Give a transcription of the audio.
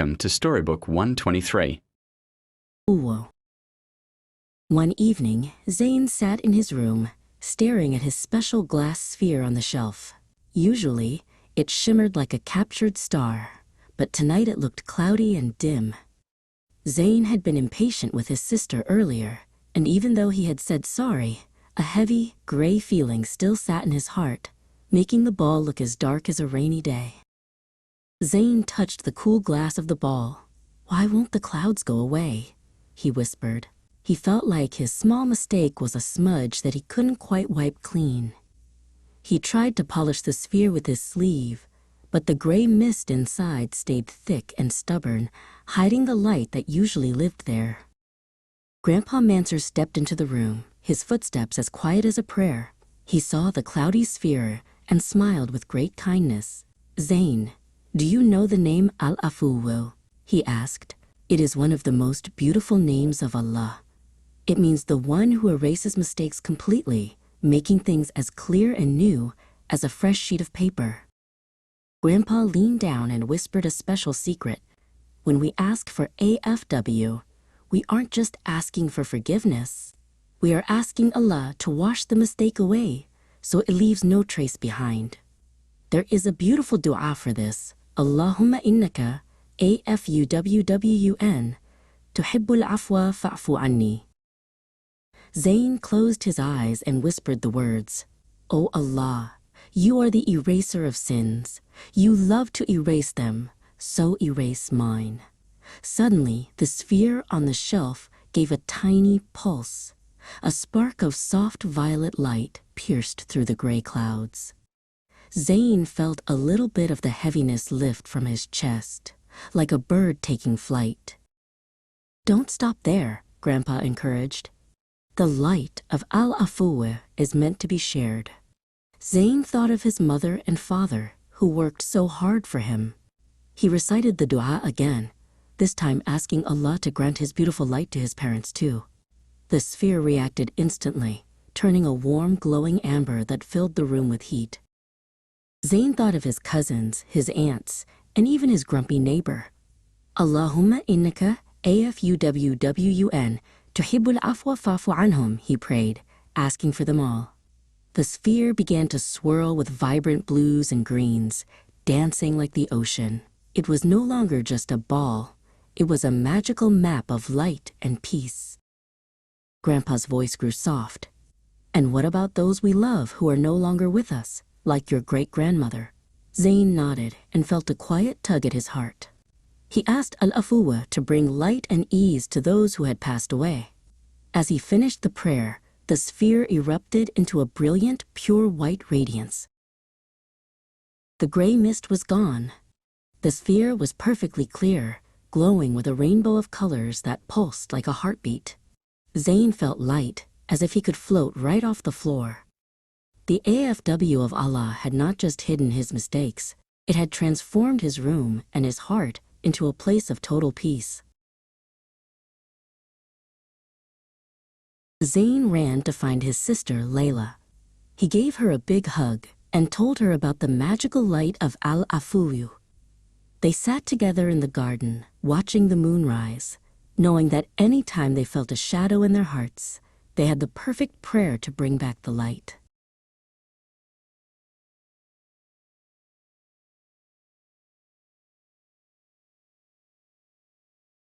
Welcome to Storybook 123. One evening, Zayn sat in his room, staring at his special glass sphere on the shelf. Usually, it shimmered like a captured star, but tonight it looked cloudy and dim. Zayn had been impatient with his sister earlier, and even though he had said sorry, a heavy, gray feeling still sat in his heart, making the ball look as dark as a rainy day. Zayn touched the cool glass of the ball. "Why won't the clouds go away?" he whispered. He felt like his small mistake was a smudge that he couldn't quite wipe clean. He tried to polish the sphere with his sleeve, but the gray mist inside stayed thick and stubborn, hiding the light that usually lived there. Grandpa Manser stepped into the room, his footsteps as quiet as a prayer. He saw the cloudy sphere and smiled with great kindness. "Zayn, do you know the name Al-Afwu?" he asked. "It is one of the most beautiful names of Allah. It means the one who erases mistakes completely, making things as clear and new as a fresh sheet of paper." Grandpa leaned down and whispered a special secret. When we ask for AFW, we aren't just asking for forgiveness. We are asking Allah to wash the mistake away, so it leaves no trace behind. There is a beautiful dua for this. Allahumma innaka AFUWWUN tuhibbul afwa fa'fu anni. Zayn closed his eyes and whispered the words, "O Allah, you are the eraser of sins. You love to erase them, so erase mine." Suddenly, the sphere on the shelf gave a tiny pulse. A spark of soft violet light pierced through the gray clouds. Zayn felt a little bit of the heaviness lift from his chest, like a bird taking flight. "Don't stop there," Grandpa encouraged. "The light of Al-Afwu is meant to be shared." Zayn thought of his mother and father, who worked so hard for him. He recited the dua again, this time asking Allah to grant his beautiful light to his parents too. The sphere reacted instantly, turning a warm, glowing amber that filled the room with heat. Zayn thought of his cousins, his aunts, and even his grumpy neighbor. "Allahumma innaka AFUWWUN tuhibbul afwa fa'fu anhum," he prayed, asking for them all. The sphere began to swirl with vibrant blues and greens, dancing like the ocean. It was no longer just a ball. It was a magical map of light and peace. Grandpa's voice grew soft. "And what about those we love who are no longer with us, like your great-grandmother?" Zayn nodded and felt a quiet tug at his heart. He asked Al-Afwu to bring light and ease to those who had passed away. As he finished the prayer, the sphere erupted into a brilliant, pure white radiance. The gray mist was gone. The sphere was perfectly clear, glowing with a rainbow of colors that pulsed like a heartbeat. Zayn felt light, as if he could float right off the floor. The AFW of Allah had not just hidden his mistakes, it had transformed his room and his heart into a place of total peace. Zayn ran to find his sister, Layla. He gave her a big hug and told her about the magical light of Al-Afwu. They sat together in the garden, watching the moon rise, knowing that any time they felt a shadow in their hearts, they had the perfect prayer to bring back the light.